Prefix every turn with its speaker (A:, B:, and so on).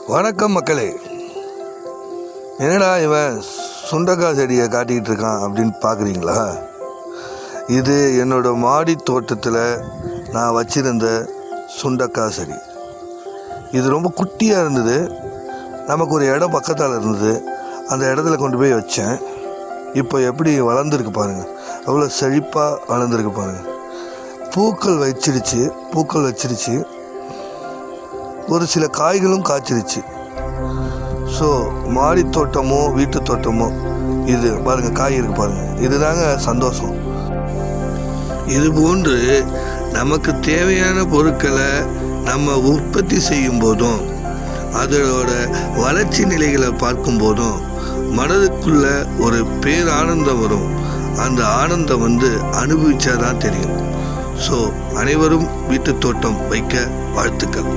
A: வணக்கம் மக்களே. என்னடா இவன் சுண்டக்காய் செடியை காட்டிக்கிட்டு இருக்கான் அப்படின்னு பார்க்குறீங்களா? இது என்னோடய மாடி தோட்டத்தில் நான் வச்சுருந்த சுண்டக்காய் செடி. இது ரொம்ப குட்டியாக இருந்தது. நமக்கு ஒரு இடம் பக்கத்தால் இருந்தது. அந்த இடத்துல கொண்டு போய் வச்சேன். இப்போ எப்படி வளர்ந்துருக்கு பாருங்கள், எவ்வளோ செழிப்பாக வளர்ந்துருக்கு பாருங்கள். பூக்கள் வச்சிருச்சு, ஒரு சில காய்களும் காய்ச்சிருச்சு. ஸோ மாடி தோட்டமோ வீட்டு தோட்டமோ இது பாருங்கள், காய் இருக்கு பாருங்கள். இதுதாங்க சந்தோஷம். இது போன்று நமக்கு தேவையான பொருட்களை நம்ம உற்பத்தி செய்யும் போதும் அதோட வளர்ச்சி நிலைகளை பார்க்கும் போதும் மனதுக்குள்ள ஒரு பேரானந்தம் வரும். அந்த ஆனந்தம் அனுபவிச்சாதான் தெரியும். ஸோ அனைவரும் வீட்டு தோட்டம் வைக்க வாழ்த்துக்கள்.